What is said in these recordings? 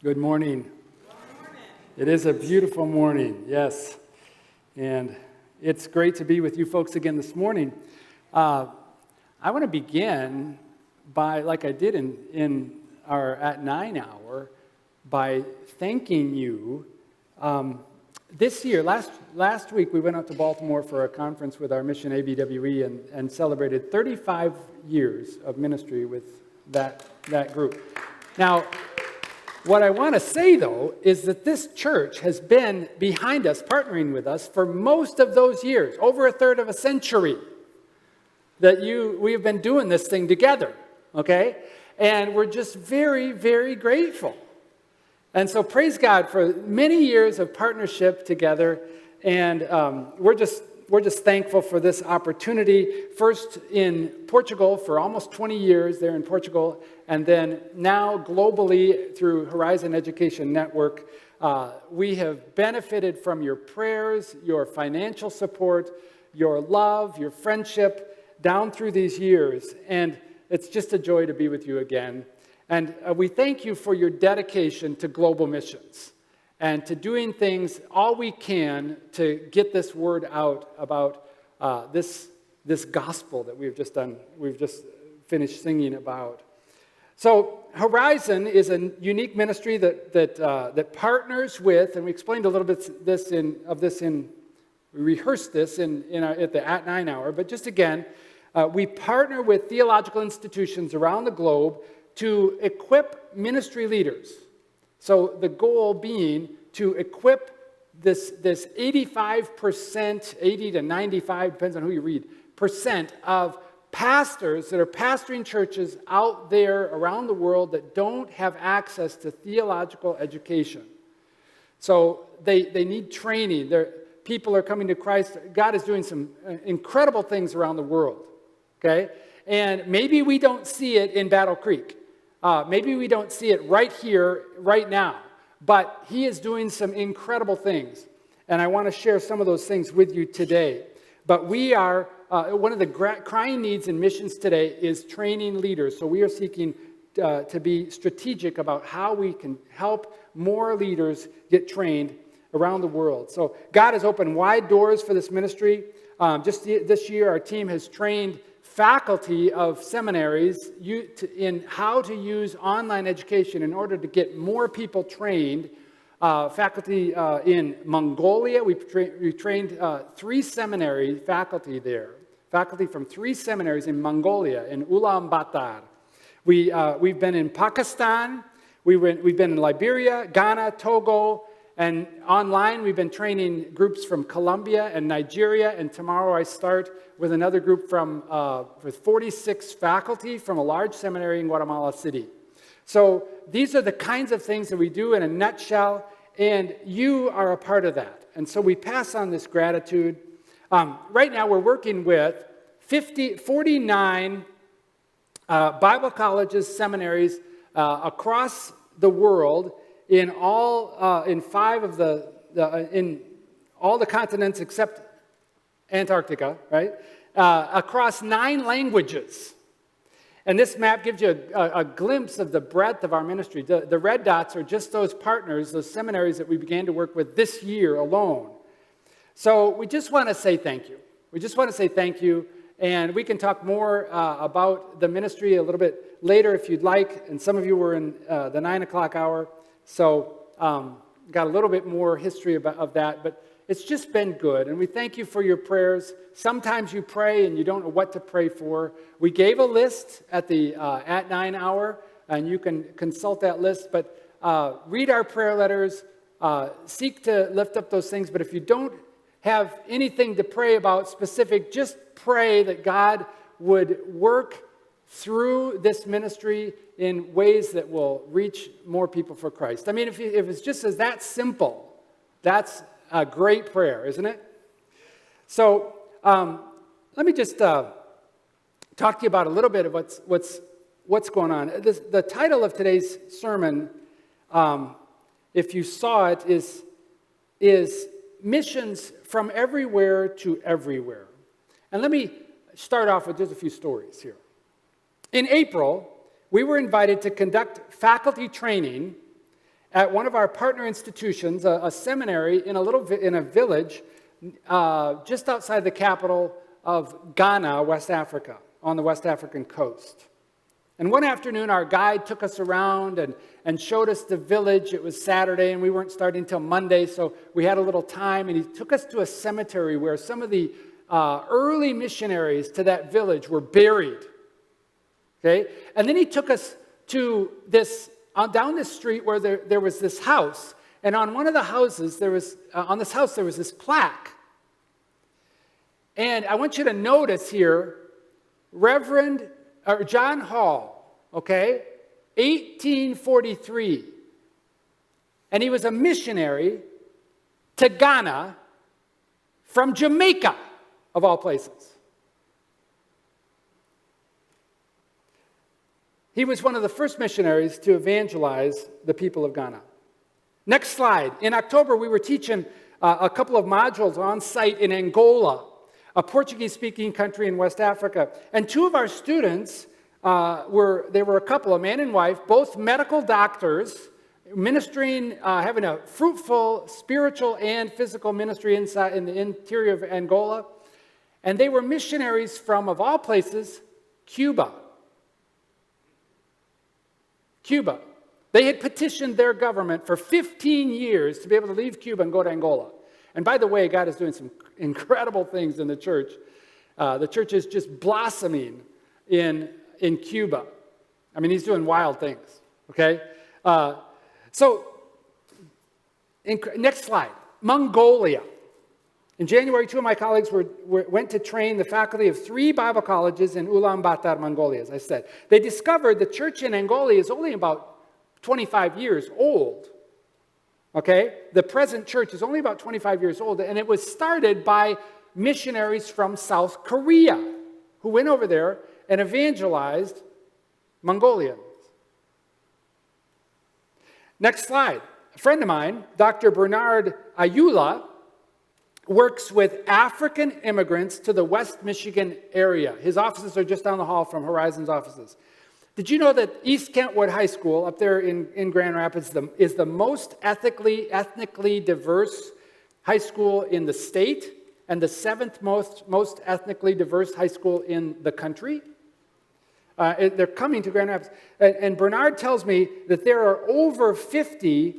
Good morning. It is a beautiful morning, yes. And it's great to be with you folks again this morning. I want to begin by, like I did in our At 9 hour, by thanking you. This year, last week, we went out to Baltimore for a conference with our mission ABWE and celebrated 35 years of ministry with that group. Now, what I want to say, though, is that this church has been behind us, partnering with us for most of those years, over a third of a century, that we have been doing this thing together, okay? And we're just very, very grateful. And so praise God for many years of partnership together, and we're just thankful for this opportunity. First in Portugal for almost 20 years there in Portugal, and then now globally through Horizon Education Network. We have benefited from your prayers, your financial support, your love, your friendship down through these years. And it's just a joy to be with you again. And we thank you for your dedication to global missions and to doing things all we can to get this word out about this gospel that we've just finished singing about. So Horizon is a unique ministry that partners with, and we explained a little bit we rehearsed this at the At 9 hour, but just again, we partner with theological institutions around the globe to equip ministry leaders. So the goal being to equip this 85%, 80 to 95, depends on who you read, percent of pastors that are pastoring churches out there around the world that don't have access to theological education. So they need training. People are coming to Christ. God is doing some incredible things around the world, okay? And maybe we don't see it in Battle Creek. Maybe we don't see it right here, right now. But he is doing some incredible things. And I want to share some of those things with you today. But we are, one of the crying needs in missions today is training leaders. So we are seeking to be strategic about how we can help more leaders get trained around the world. So God has opened wide doors for this ministry. Just this year, our team has trained faculty of seminaries in how to use online education in order to get more people trained. Faculty in Mongolia, we trained 3 seminary faculty there. Faculty from 3 seminaries in Mongolia, in Ulaanbaatar. We've been in Pakistan, we've been in Liberia, Ghana, Togo, and online we've been training groups from Colombia and Nigeria, and tomorrow I start with another group with 46 faculty from a large seminary in Guatemala City. So these are the kinds of things that we do in a nutshell, and you are a part of that. And so we pass on this gratitude. Right now we're working with 49 Bible colleges, seminaries across the world in all 5 of in all the continents except Antarctica, right? Across 9 languages. And this map gives you a glimpse of the breadth of our ministry. The red dots are just those partners, those seminaries that we began to work with this year alone. So we just want to say thank you. We just want to say thank you. And we can talk more about the ministry a little bit later if you'd like. And some of you were in the 9 o'clock hour. So got a little bit more history of that. But it's just been good, and we thank you for your prayers. Sometimes you pray and you don't know what to pray for. We gave a list at the At 9 hour, and you can consult that list. But read our prayer letters, seek to lift up those things. But if you don't have anything to pray about specific, just pray that God would work through this ministry in ways that will reach more people for Christ. I mean, if it's just as that simple, that's a great prayer, isn't it? So let me just talk to you about a little bit of what's going on. The title of today's sermon, if you saw it, is Missions from Everywhere to Everywhere. And let me start off with just a few stories here. In April, we were invited to conduct faculty training at one of our partner institutions, a seminary in a village just outside the capital of Ghana, West Africa, on the West African coast. And one afternoon, our guide took us around and showed us the village. It was Saturday, and we weren't starting until Monday, so we had a little time. And he took us to a cemetery where some of the early missionaries to that village were buried. Okay? And then he took us to down this street where there was this house. And on one of the houses, on this house, there was this plaque. And I want you to notice here, John Hall, okay, 1843. And he was a missionary to Ghana from Jamaica, of all places. He was one of the first missionaries to evangelize the people of Ghana. Next slide. In October, we were teaching a couple of modules on site in Angola, a Portuguese-speaking country in West Africa. And two of our students were a couple, a man and wife, both medical doctors, ministering, having a fruitful spiritual and physical ministry inside in the interior of Angola. And they were missionaries from, of all places, Cuba. Cuba. They had petitioned their government for 15 years to be able to leave Cuba and go to Angola. And by the way, God is doing some incredible things in the church. The church is just blossoming in Cuba. I mean, he's doing wild things, okay? Next slide. Mongolia. In January, two of my colleagues went to train the faculty of 3 Bible colleges in Ulaanbaatar, Mongolia, as I said. They discovered the church in Angola is only about 25 years old. Okay? The present church is only about 25 years old, and it was started by missionaries from South Korea who went over there and evangelized Mongolians. Next slide. A friend of mine, Dr. Bernard Ayula, works with African immigrants to the West Michigan area. His offices are just down the hall from Horizon's offices. Did you know that East Kentwood High School up there in Grand Rapids is the most ethnically diverse high school in the state and the 7th most ethnically diverse high school in the country? They're coming to Grand Rapids. And Bernard tells me that there are over 50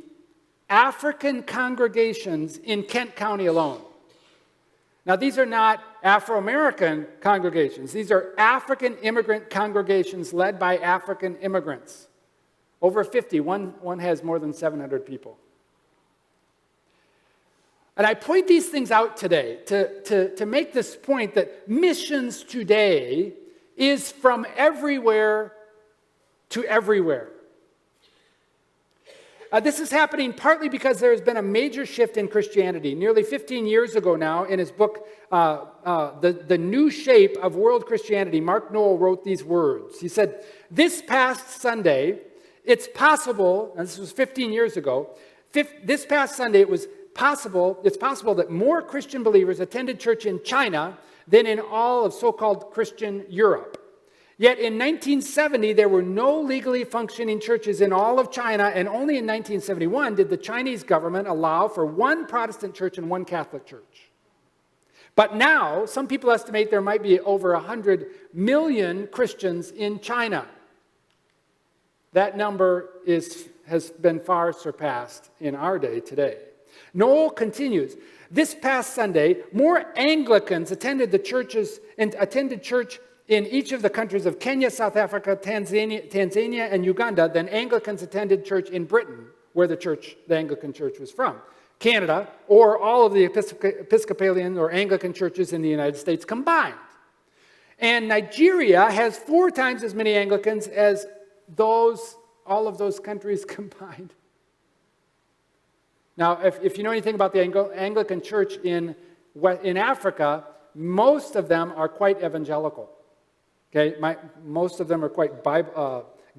African congregations in Kent County alone. Now, these are not Afro-American congregations. These are African immigrant congregations led by African immigrants. Over 50. One has more than 700 people. And I point these things out today to make this point that missions today is from everywhere to everywhere. This is happening partly because there has been a major shift in Christianity. Nearly 15 years ago now, in his book, The New Shape of World Christianity, Mark Noll wrote these words. He said, "This past Sunday, it's possible," and this was 15 years ago, this past Sunday it's possible that more Christian believers attended church in China than in all of so-called Christian Europe. Yet in 1970, there were no legally functioning churches in all of China, and only in 1971 did the Chinese government allow for one Protestant church and one Catholic church. But now, some people estimate there might be over 100 million Christians in China. That number has been far surpassed in our day today. Noel continues, "This past Sunday, more Anglicans attended church in each of the countries of Kenya, South Africa, Tanzania, and Uganda than Anglicans attended church in Britain, where the Anglican church was from, Canada, or all of the Episcopalian or Anglican churches in the United States combined. And Nigeria has 4 times as many Anglicans as all of those countries combined." Now, if you know anything about the Anglican church in Africa, most of them are quite evangelical. Okay, most of them are quite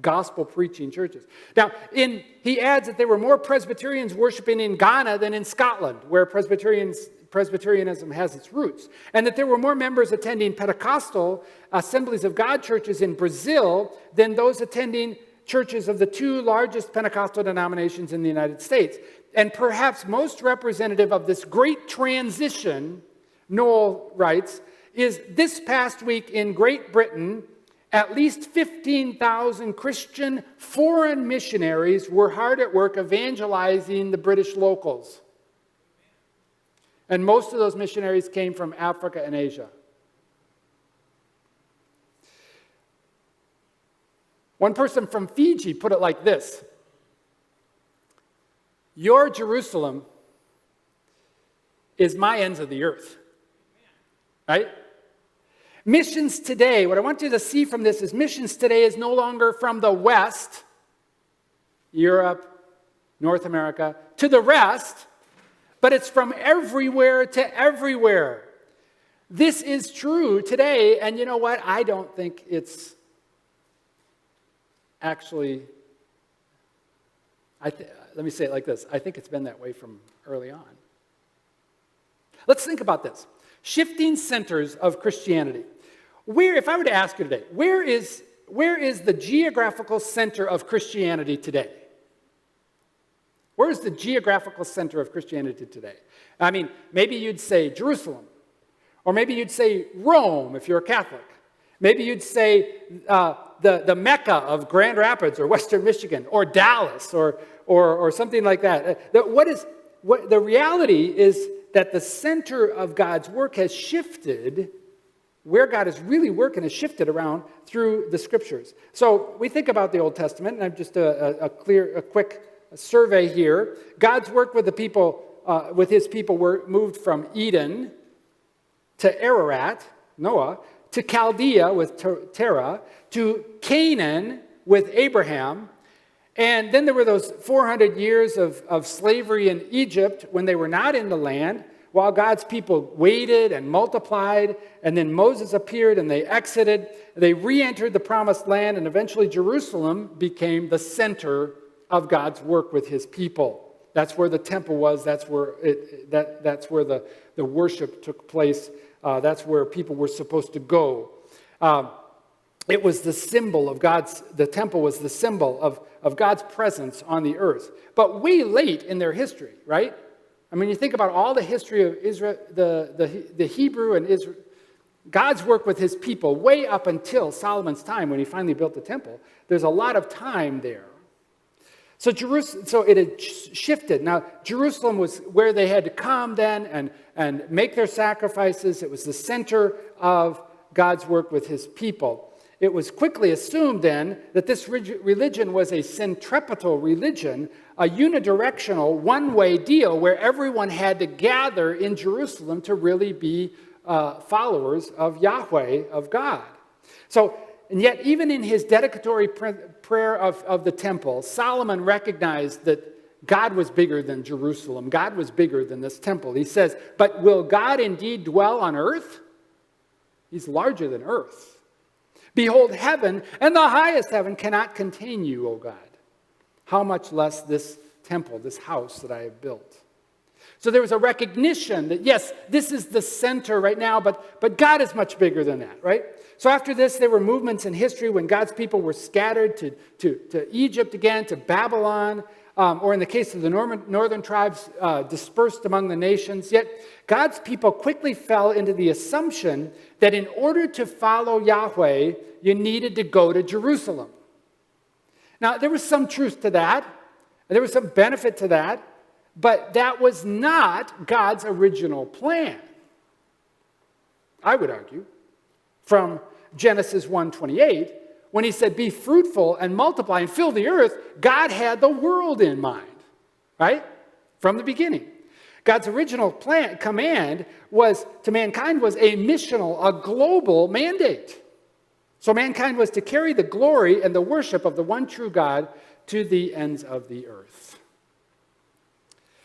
gospel-preaching churches. Now, he adds that there were more Presbyterians worshiping in Ghana than in Scotland, where Presbyterianism has its roots, and that there were more members attending Pentecostal Assemblies of God churches in Brazil than those attending churches of the two largest Pentecostal denominations in the United States. And perhaps most representative of this great transition, Noel writes, is this past week in Great Britain, at least 15,000 Christian foreign missionaries were hard at work evangelizing the British locals. And most of those missionaries came from Africa and Asia. One person from Fiji put it like this: your Jerusalem is my ends of the earth. Right? Missions today, what I want you to see from this is missions today is no longer from the West, Europe, North America, to the rest, but it's from everywhere to everywhere. This is true today, and you know what? I don't think it's actually, let me say it like this. I think it's been that way from early on. Let's think about this. Shifting centers of Christianity. Where, if I were to ask you today, where is the geographical center of Christianity today? Where is the geographical center of Christianity today? I mean, maybe you'd say Jerusalem, or maybe you'd say Rome if you're a Catholic. Maybe you'd say the Mecca of Grand Rapids or Western Michigan, or Dallas, or something like that. The reality is that the center of God's work has shifted. Where God is really working has shifted around through the Scriptures. So we think about the Old Testament, and I've just a quick survey here. God's work with the people, with His people, were moved from Eden to Ararat, Noah, to Chaldea with Terah, to Canaan with Abraham, and then there were those 400 years of slavery in Egypt when they were not in the land, while God's people waited and multiplied, and then Moses appeared and they exited. They re-entered the promised land, and eventually Jerusalem became the center of God's work with His people. That's where the temple was. That's where the worship took place. That's where people were supposed to go. It was the symbol of the temple was the symbol of God's presence on the earth. But way late in their history, right? I mean, you think about all the history of Israel, the Hebrew and Israel, God's work with His people way up until Solomon's time when he finally built the temple. There's a lot of time there. So it had shifted. Now, Jerusalem was where they had to come then and make their sacrifices. It was the center of God's work with His people. It was quickly assumed then that this religion was a centripetal religion, a unidirectional, one-way deal where everyone had to gather in Jerusalem to really be followers of Yahweh, of God. So, and yet even in his dedicatory prayer of the temple, Solomon recognized that God was bigger than Jerusalem. God was bigger than this temple. He says, "But will God indeed dwell on earth? He's larger than earth. Behold, heaven and the highest heaven cannot contain you, O God. How much less this temple, this house that I have built." So there was a recognition that, yes, this is the center right now, but God is much bigger than that, right? So after this, there were movements in history when God's people were scattered to Egypt again, to Babylon, or in the case of the northern tribes, dispersed among the nations. Yet God's people quickly fell into the assumption that in order to follow Yahweh, you needed to go to Jerusalem. Now, there was some truth to that, and there was some benefit to that, but that was not God's original plan. I would argue, from Genesis 1:28, when He said, "Be fruitful and multiply and fill the earth," God had the world in mind, right? From the beginning. God's original command to mankind was a missional, a global mandate. So mankind was to carry the glory and the worship of the one true God to the ends of the earth.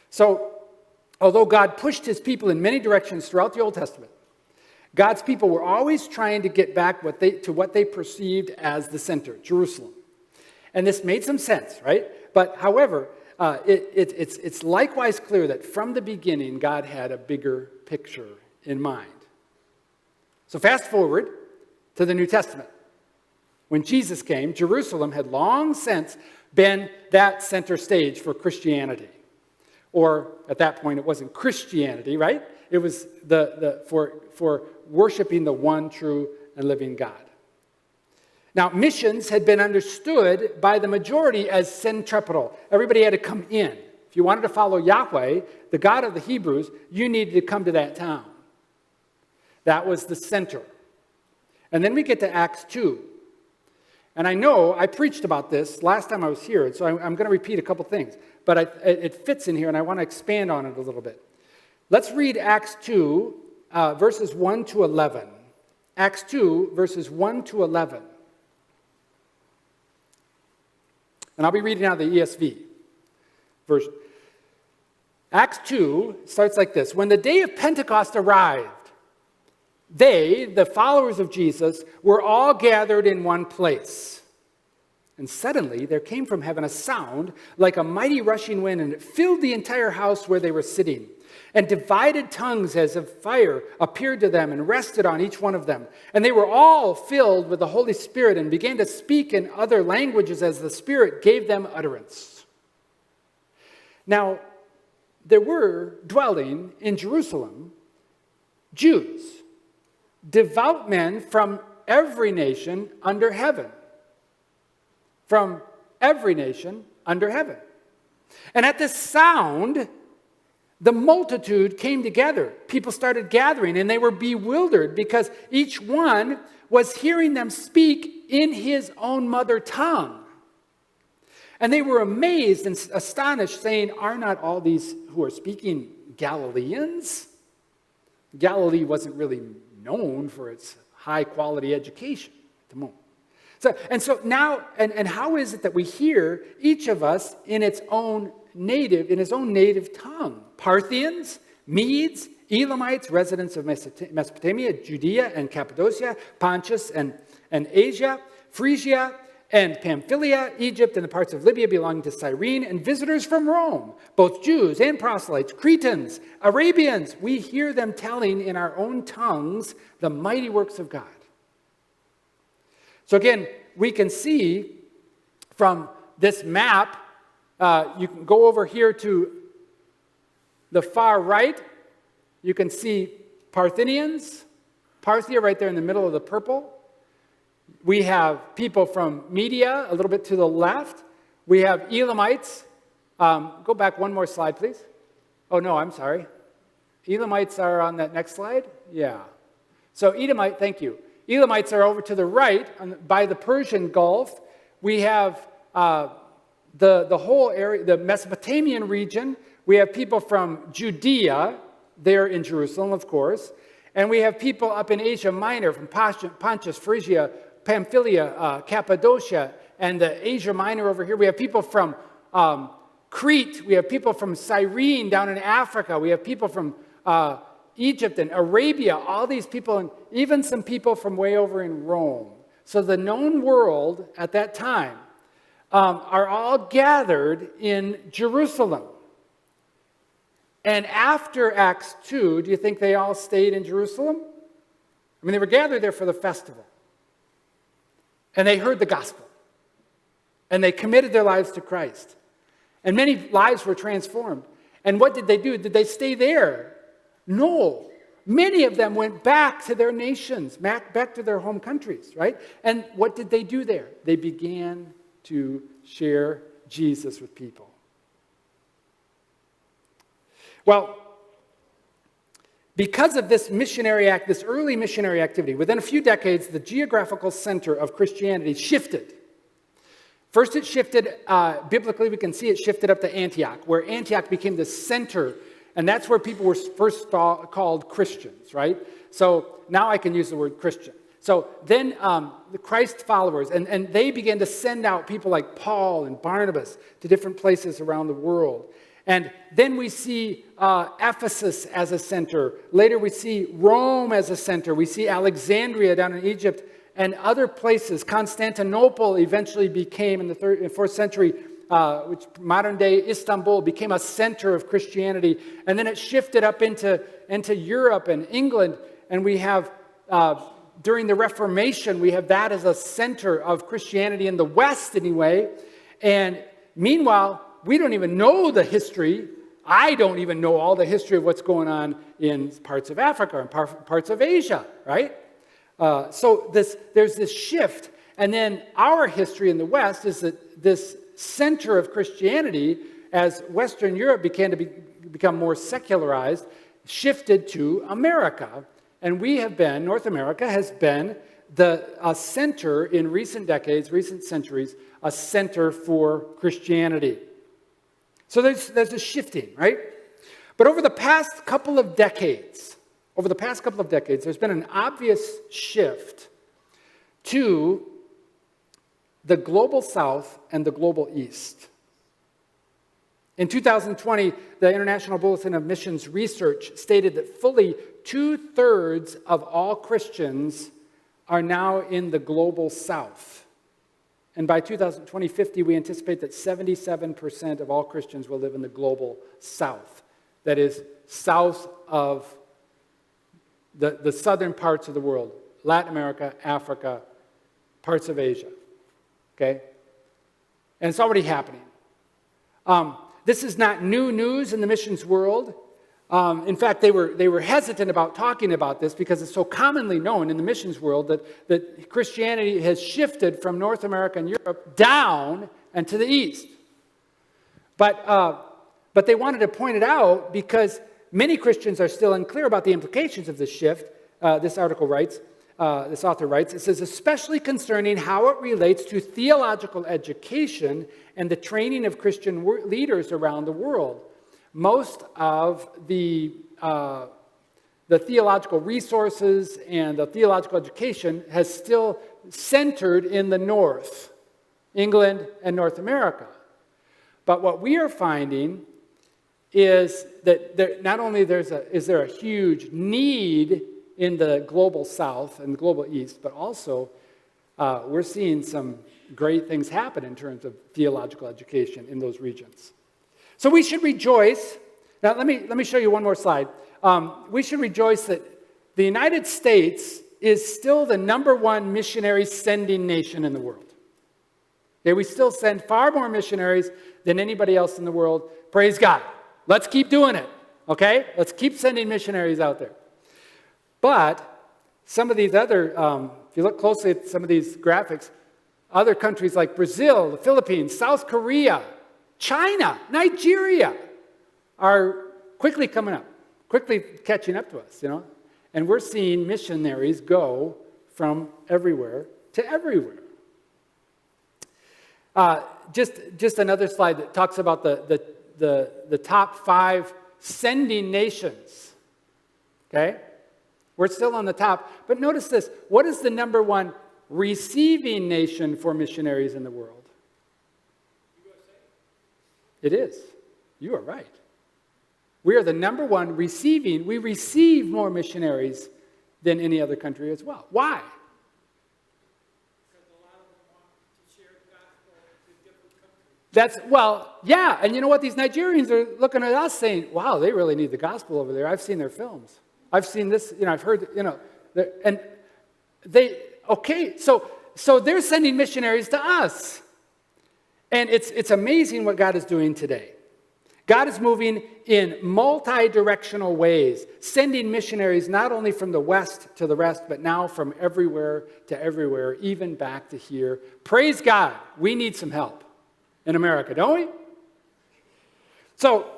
So, although God pushed His people in many directions throughout the Old Testament, God's people were always trying to get back to what they perceived as the center, Jerusalem. And this made some sense, right? But however, it's likewise clear that from the beginning, God had a bigger picture in mind. So fast forward to the New Testament. When Jesus came, Jerusalem had long since been that center stage for Christianity. Or at that point, it wasn't Christianity, right? It was for worshiping the one true and living God. Now, missions had been understood by the majority as centripetal. Everybody had to come in. If you wanted to follow Yahweh, the God of the Hebrews, you needed to come to that town. That was the center. And then we get to Acts 2. And I know I preached about this last time I was here, so I'm going to repeat a couple things. But it fits in here, and I want to expand on it a little bit. Let's read Acts 2, verses 1 to 11. Acts 2, verses 1 to 11. And I'll be reading out the ESV version. Acts 2 starts like this. When the day of Pentecost arrived, they, the followers of Jesus, were all gathered in one place. And suddenly there came from heaven a sound like a mighty rushing wind, and it filled the entire house where they were sitting. And divided tongues as of fire appeared to them and rested on each one of them. And they were all filled with the Holy Spirit and began to speak in other languages as the Spirit gave them utterance. Now, there were dwelling in Jerusalem Jews, devout men from every nation under heaven. From every nation under heaven. And at this sound, the multitude came together. People started gathering, and they were bewildered because each one was hearing them speak in his own mother tongue. And they were amazed and astonished, saying, "Are not all these who are speaking Galileans?" Galilee wasn't really known for its high-quality education at the moment. So now, and how is it that we hear each of us in his own native tongue? Parthians, Medes, Elamites, residents of Mesopotamia, Judea and Cappadocia, Pontus and Asia, Phrygia and Pamphylia, Egypt and the parts of Libya belonging to Cyrene, and visitors from Rome, both Jews and proselytes, Cretans, Arabians. We hear them telling in our own tongues the mighty works of God. So again, we can see from this map, you can go over here to the far right. You can see Parthians, Parthia right there in the middle of the purple. We have people from Media a little bit to the left. We have Elamites. Go back one more slide, please. Oh, no, I'm sorry. Elamites are on that next slide? Yeah. So Edomite, thank you. Elamites are over to the right by the Persian Gulf. We have the whole area, the Mesopotamian region. We have people from Judea, there in Jerusalem, of course. And we have people up in Asia Minor, from Pontus, Phrygia, Pamphylia, Cappadocia, and the Asia Minor over here. We have people from Crete. We have people from Cyrene down in Africa. We have people from Egypt and Arabia, all these people, and even some people from way over in Rome. So the known world at that time are all gathered in Jerusalem. And after Acts 2, do you think they all stayed in Jerusalem? I mean, they were gathered there for the festival. And they heard the gospel. And they committed their lives to Christ. And many lives were transformed. And what did they do? Did they stay there? No. Many of them went back to their nations, back to their home countries, right? And what did they do there? They began to share Jesus with people. Well, because of this this early missionary activity, within a few decades, the geographical center of Christianity shifted. First, it shifted, biblically, we can see it shifted up to Antioch, where Antioch became the center. And that's where people were first called Christians, right? So now I can use the word Christian. So then the Christ followers, and they began to send out people like Paul and Barnabas to different places around the world. And then we see Ephesus as a center. Later we see Rome as a center. We see Alexandria down in Egypt and other places. Constantinople eventually became, in the 3rd and 4th century, which modern-day Istanbul became a center of Christianity. And then it shifted up into Europe and England. And we have During the Reformation, we have that as a center of Christianity in the West anyway. And meanwhile, we don't even know the history. I don't even know all the history of what's going on in parts of Africa and parts of Asia, right? So there's this shift. And then our history in the West is that this center of Christianity, as Western Europe began to become more secularized, shifted to America. And North America has been a center in recent decades, recent centuries, a center for Christianity. So there's a shifting, right? But over the past couple of decades, there's been an obvious shift to the global South and the global East. In 2020, the International Bulletin of Missions research stated that fully 2/3 of all Christians are now in the global South. And by 2050, we anticipate that 77% of all Christians will live in the global South. That is, south of the southern parts of the world, Latin America, Africa, parts of Asia. Okay? And it's already happening. This is not new news in the missions world. In fact, they were hesitant about talking about this because it's so commonly known in the missions world that Christianity has shifted from North America and Europe down and to the east. But they wanted to point it out because many Christians are still unclear about the implications of this shift. This author writes, it says, especially concerning how it relates to theological education and the training of Christian leaders around the world. Most of the theological resources and the theological education has still centered in the North, England and North America. But what we are finding is that not only is there a huge need in the global South and the global East, but also we're seeing some great things happen in terms of theological education in those regions. So we should rejoice. Now, let me show you one more slide. We should rejoice that the United States is still the #1 missionary sending nation in the world. Okay, we still send far more missionaries than anybody else in the world. Praise God. Let's keep doing it. Okay? Let's keep sending missionaries out there. But some of these other, if you look closely at some of these graphics, other countries like Brazil, the Philippines, South Korea, China, Nigeria are quickly coming up, quickly catching up to us, And we're seeing missionaries go from everywhere to everywhere. Just another slide that talks about the top 5 sending nations. Okay? We're still on the top. But notice this. What is the #1 receiving nation for missionaries in the world? It is. You are right. We are the #1 receiving. We receive more missionaries than any other country as well. Why? Because a lot of them want to share the gospel with different countries. Yeah. And you know what? These Nigerians are looking at us saying, wow, they really need the gospel over there. I've seen their films. I've seen this, I've heard, and so they're sending missionaries to us. And it's amazing what God is doing today. God is moving in multi-directional ways, sending missionaries not only from the west to the rest, but now from everywhere to everywhere, even back to here. Praise God. We need some help in America, don't we? So,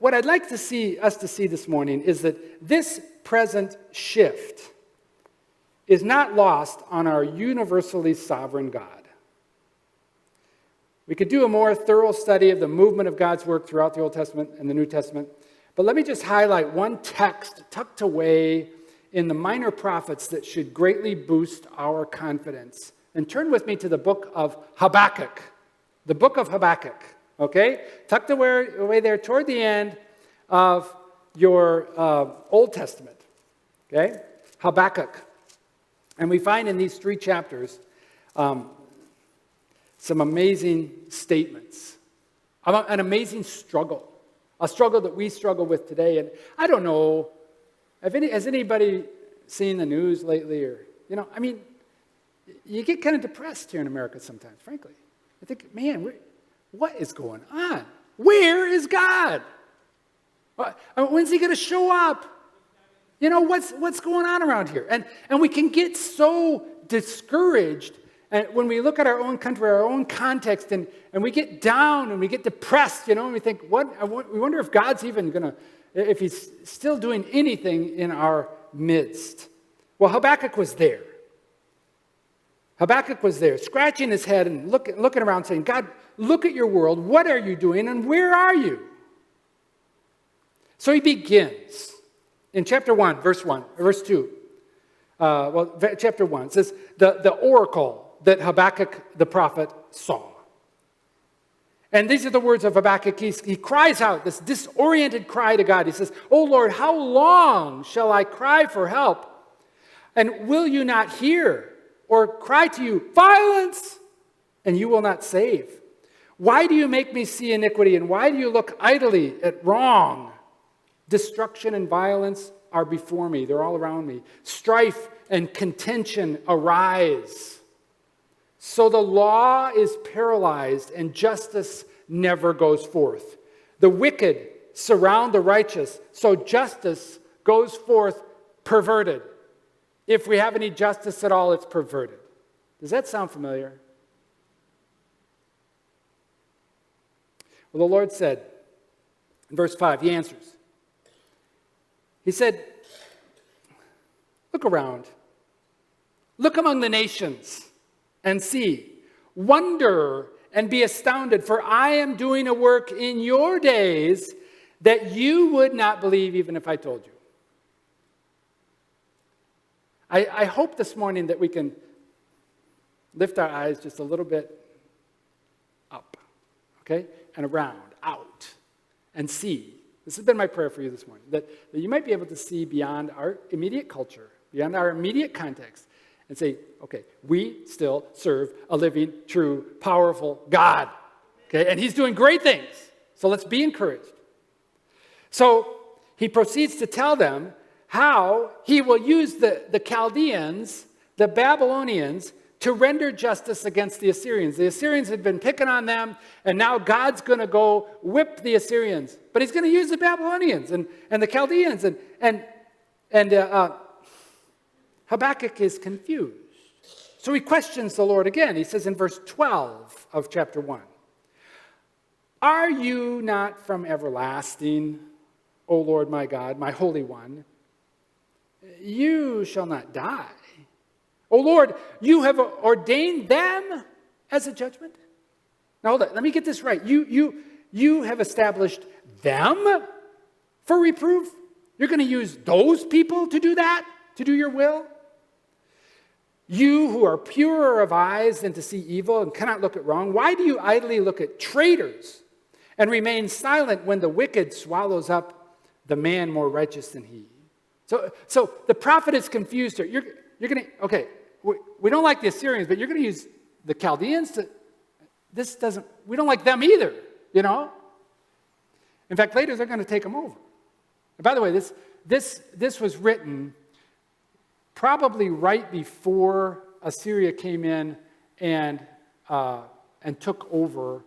what I'd like us to see this morning is that this present shift is not lost on our universally sovereign God. We could do a more thorough study of the movement of God's work throughout the Old Testament and the New Testament, but let me just highlight one text tucked away in the minor prophets that should greatly boost our confidence. And turn with me to the book of Habakkuk. The book of Habakkuk. Okay? Tucked away there toward the end of your Old Testament. Okay? Habakkuk. And we find in these 3 chapters some amazing statements. An amazing struggle. A struggle that we struggle with today. And I don't know, has anybody seen the news lately or I mean, you get kind of depressed here in America sometimes, frankly. I think, man, what is going on? Where is God? When's he going to show up? What's going on around here? And we can get so discouraged when we look at our own country, our own context, and we get down and we get depressed, and we think, we wonder if God's even going to, if he's still doing anything in our midst. Well, Habakkuk was there. Habakkuk was there, scratching his head and looking around saying, God, look at your world. What are you doing and where are you? So he begins in chapter 1, verse 2. Chapter 1 says, the oracle that Habakkuk the prophet saw. And these are the words of Habakkuk. He cries out, this disoriented cry to God. He says, "Oh Lord, how long shall I cry for help? And will you not hear? Or cry to you, violence, and you will not save? Why do you make me see iniquity, and why do you look idly at wrong? Destruction and violence are before me. They're all around me. Strife and contention arise. So the law is paralyzed, and justice never goes forth. The wicked surround the righteous, so justice goes forth perverted." If we have any justice at all, it's perverted. Does that sound familiar? Well, the Lord said, in verse 5, he answers. He said, "Look around. Look among the nations and see. Wonder and be astounded, for I am doing a work in your days that you would not believe even if I told you." I hope this morning that we can lift our eyes just a little bit up, okay, and around, out, and see. This has been my prayer for you this morning, that you might be able to see beyond our immediate culture, beyond our immediate context, and say, okay, we still serve a living, true, powerful God, okay, and he's doing great things, so let's be encouraged. So he proceeds to tell them how he will use the Chaldeans, the Babylonians, to render justice against the Assyrians. The Assyrians had been picking on them, and now God's going to go whip the Assyrians. But he's going to use the Babylonians and the Chaldeans. And Habakkuk is confused. So he questions the Lord again. He says in verse 12 of chapter 1, "Are you not from everlasting, O Lord my God, my Holy One? You shall not die. O Lord, you have ordained them as a judgment." Now hold on, let me get this right. You have established them for reproof? You're going to use those people to do that? To do your will? You who are purer of eyes than to see evil and cannot look at wrong, why do you idly look at traitors and remain silent when the wicked swallows up the man more righteous than he? So the prophet is confused here. You're going to, okay, we don't like the Assyrians, but you're going to use the Chaldeans to, we don't like them either, In fact, later they're going to take them over. And by the way, this was written probably right before Assyria came in and took over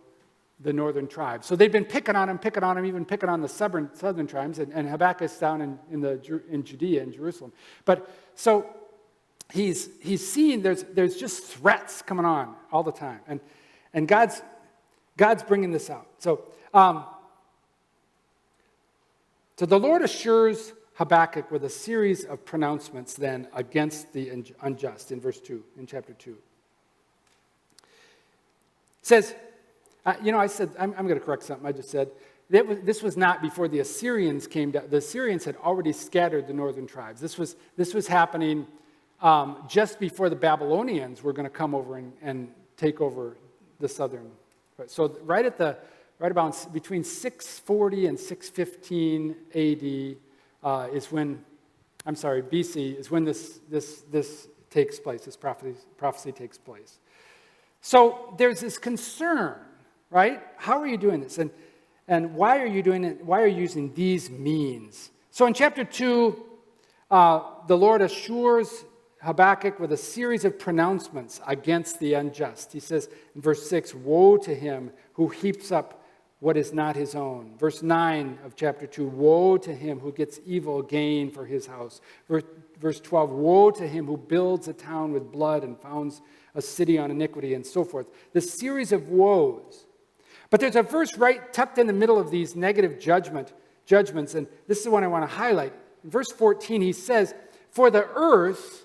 the northern tribes. So they've been picking on them, even picking on the southern tribes, and Habakkuk's down in Judea, in Jerusalem. But so he's seeing there's just threats coming on all the time, and God's bringing this out. So the Lord assures Habakkuk with a series of pronouncements then against the unjust in verse 2, in chapter 2. It says, I said, I'm going to correct something I just said. This was not before the Assyrians came down. The Assyrians had already scattered the northern tribes. This was happening just before the Babylonians were going to come over and take over the southern. So right about between 640 and 615 AD BC is when this takes place. This prophecy takes place. So there's this concern, right? How are you doing this? And why are you doing it? Why are you using these means? So in chapter 2, the Lord assures Habakkuk with a series of pronouncements against the unjust. He says in verse 6, woe to him who heaps up what is not his own. Verse 9 of chapter 2, woe to him who gets evil gain for his house. Verse 12, woe to him who builds a town with blood and founds a city on iniquity, and so forth. This series of woes. But there's a verse right tucked in the middle of these negative judgments, and this is the one I want to highlight. In verse 14, he says, for the earth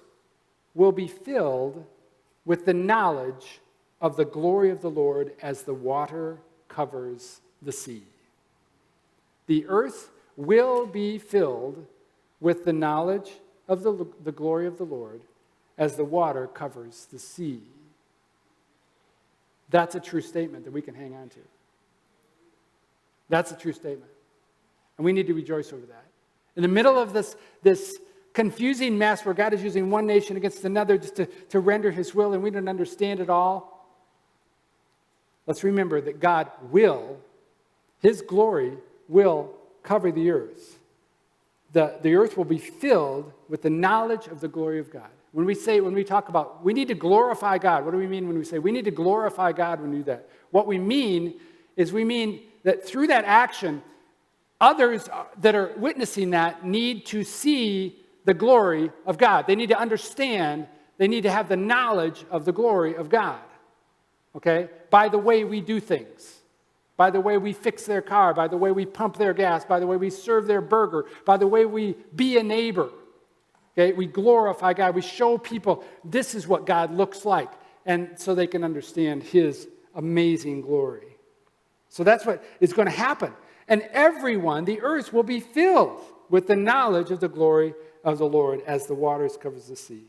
will be filled with the knowledge of the glory of the Lord as the water covers the sea. The earth will be filled with the knowledge of the glory of the Lord as the water covers the sea. That's a true statement that we can hang on to. That's a true statement. And we need to rejoice over that. In the middle of this confusing mess where God is using one nation against another just to render his will, and we don't understand it all, let's remember that God will, his glory will cover the earth. The earth will be filled with the knowledge of the glory of God. When we talk about we need to glorify God, what do we mean when we say we need to glorify God when we do that? What we mean is that through that action, others that are witnessing that need to see the glory of God. They need to understand, they need to have the knowledge of the glory of God. Okay? By the way we do things. By the way we fix their car, by the way we pump their gas, by the way we serve their burger, by the way we be a neighbor. Okay? We glorify God. We show people this is what God looks like, and so they can understand his amazing glory. So that's what is going to happen. And everyone, the earth will be filled with the knowledge of the glory of the Lord as the waters covers the sea.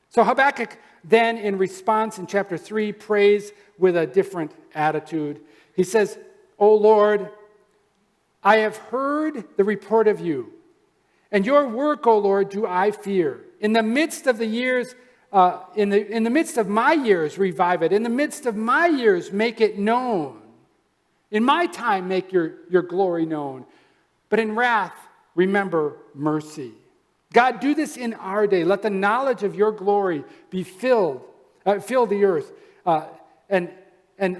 So Habakkuk then, in response in chapter 3, prays with a different attitude. He says, O Lord, I have heard the report of you, and your work, O Lord, do I fear. In the midst of the years, in the midst of my years, revive it. In the midst of my years, make it known. In my time, make your glory known. But in wrath, remember mercy. God, do this in our day. Let the knowledge of your glory be fill the earth, and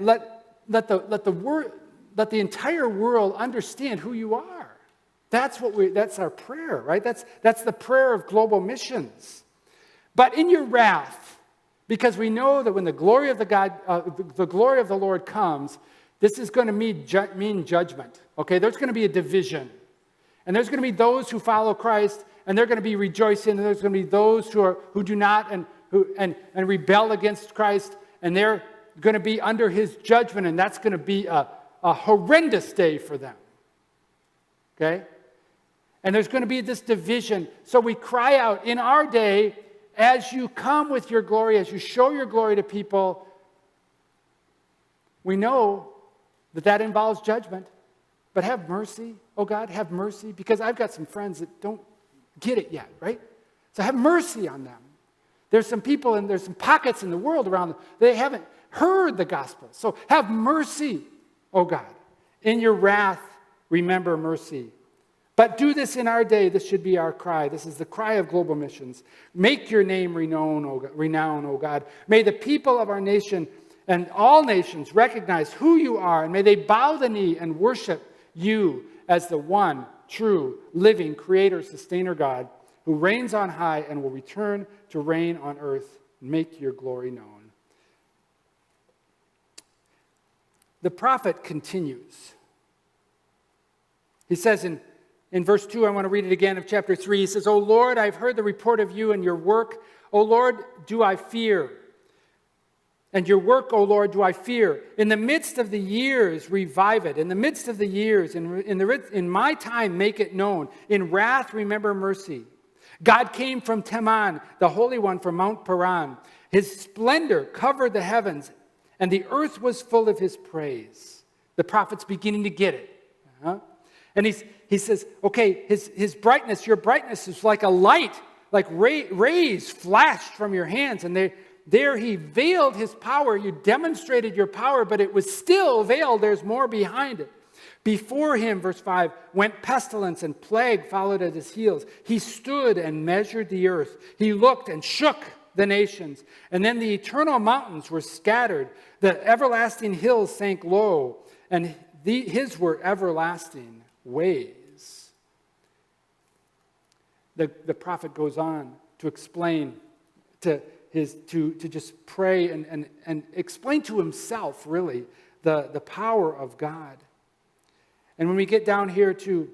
let the entire world understand who you are. That's our prayer, right? That's the prayer of global missions. But in your wrath, because we know that when the glory of the Lord comes, this is going to mean judgment. Okay, there's going to be a division, and there's going to be those who follow Christ, and they're going to be rejoicing, and there's going to be those who do not and rebel against Christ, and they're going to be under his judgment, and that's going to be a horrendous day for them. Okay? And there's going to be this division. So we cry out in our day, as you come with your glory, as you show your glory to people, we know that involves judgment. But have mercy, oh God, have mercy, because I've got some friends that don't get it yet, right? So have mercy on them. There's some people and there's some pockets in the world around them. They haven't heard the gospel. So have mercy, oh God. In your wrath, remember mercy. But do this in our day. This should be our cry. This is the cry of global missions. Make your name renowned, O God. May the people of our nation and all nations recognize who you are, and may they bow the knee and worship you as the one true, living, creator, sustainer God, who reigns on high and will return to reign on earth. Make your glory known. The prophet continues. He says in verse 2, I want to read it again of chapter 3. He says, O Lord, I've heard the report of you and your work. O Lord, do I fear? And your work, O Lord, do I fear. In the midst of the years, revive it. In the midst of the years, in my time, make it known. In wrath, remember mercy. God came from Teman, the Holy One from Mount Paran. His splendor covered the heavens, and the earth was full of his praise. The prophet's beginning to get it. And he says, okay, his brightness, your brightness is like a light, like rays flashed from your hands, and there he veiled his power. You demonstrated your power, but it was still veiled. There's more behind it. Before him, verse 5, went pestilence and plague followed at his heels. He stood and measured the earth. He looked and shook the nations. And then the eternal mountains were scattered. The everlasting hills sank low. And his were everlasting ways. The prophet goes on to explain to just pray and explain to himself, really, the power of God. And when we get down here to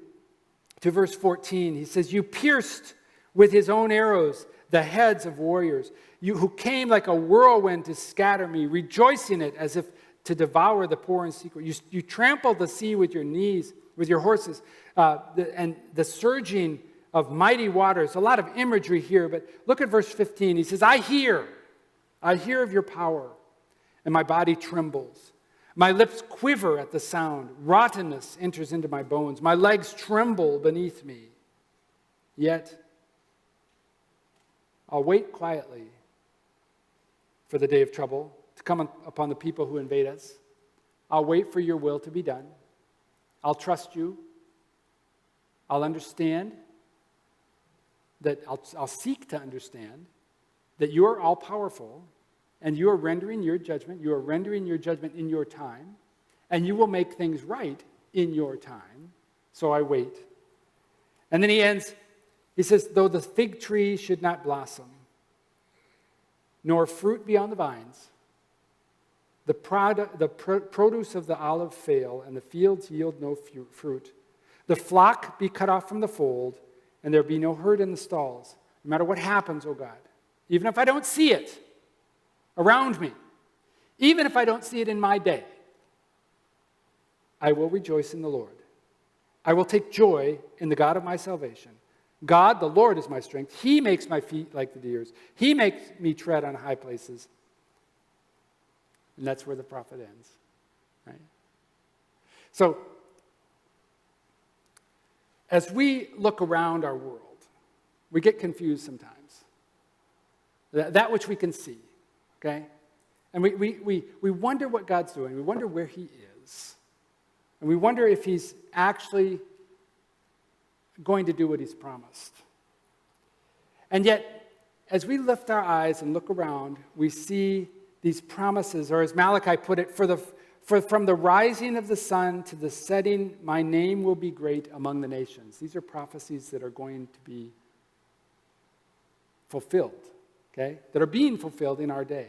verse 14, he says, you pierced with his own arrows the heads of warriors, you who came like a whirlwind to scatter me, rejoicing it as if to devour the poor in secret. You trampled the sea with your knees, with your horses, and the surging of mighty waters. A lot of imagery here, but look at verse 15. He says, I hear of your power, and my body trembles. My lips quiver at the sound. Rottenness enters into my bones. My legs tremble beneath me. Yet, I'll wait quietly for the day of trouble to come upon the people who invade us. I'll wait for your will to be done. I'll trust you. I'll understand that I'll seek to understand that you are all-powerful and you are rendering your judgment. You are rendering your judgment in your time, and you will make things right in your time. So I wait. And then he ends, he says, though the fig tree should not blossom, nor fruit be on the vines, the produce of the olive fail, and the fields yield no fruit, the flock be cut off from the fold, and there be no herd in the stalls. No matter what happens, O God, even if I don't see it around me, even if I don't see it in my day, I will rejoice in the Lord. I will take joy in the God of my salvation. God, the Lord, is my strength. He makes my feet like the deer's. He makes me tread on high places. And that's where the prophet ends. Right? So, as we look around our world, we get confused sometimes. That which we can see, okay? And we wonder what God's doing. We wonder where he is. And we wonder if he's actually going to do what he's promised. And yet, as we lift our eyes and look around, we see these promises, or as Malachi put it, from the rising of the sun to the setting, my name will be great among the nations. These are prophecies that are going to be fulfilled, okay? That are being fulfilled in our day.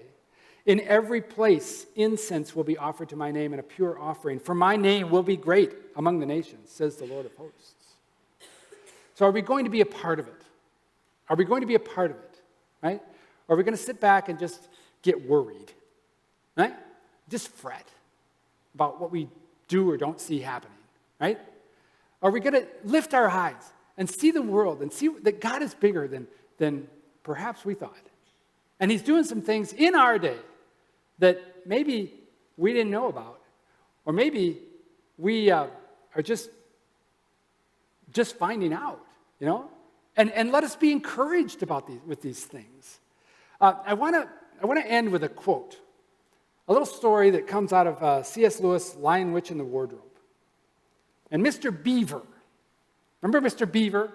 In every place, incense will be offered to my name and a pure offering, for my name will be great among the nations, says the Lord of hosts. So are we going to be a part of it? Are we going to be a part of it, right? Or are we going to sit back and just get worried, right? Just fret about what we do or don't see happening, right? Are we going to lift our eyes and see the world and see that God is bigger than perhaps we thought? And he's doing some things in our day that maybe we didn't know about, or maybe we are just finding out, you know? And let us be encouraged about these things. I want to end with a quote, a little story that comes out of C.S. Lewis' Lion, Witch, and the Wardrobe. And Mr. Beaver, remember Mr. Beaver?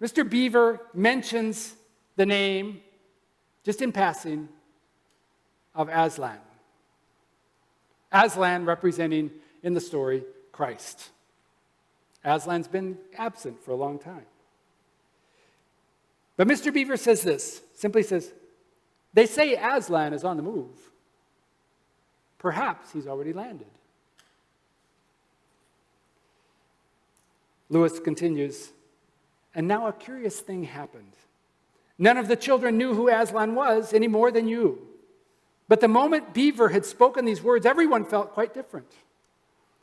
Mr. Beaver mentions the name, just in passing, of Aslan. Aslan representing, in the story, Christ. Aslan's been absent for a long time. But Mr. Beaver says this, simply says, they say Aslan is on the move. Perhaps he's already landed. Lewis continues, and now a curious thing happened. None of the children knew who Aslan was any more than you. But the moment Beaver had spoken these words, everyone felt quite different.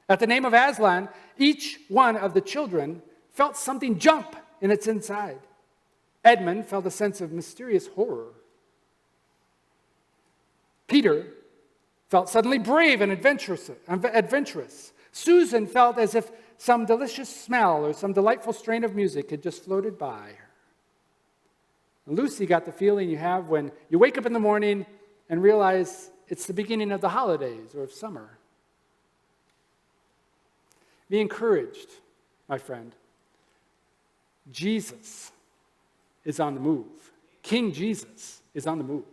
At the name of Aslan, each one of the children felt something jump in its inside. Edmund felt a sense of mysterious horror. Peter felt suddenly brave and adventurous. Susan felt as if some delicious smell or some delightful strain of music had just floated by her. Lucy got the feeling you have when you wake up in the morning and realize it's the beginning of the holidays or of summer. Be encouraged, my friend. Jesus is on the move. King Jesus is on the move.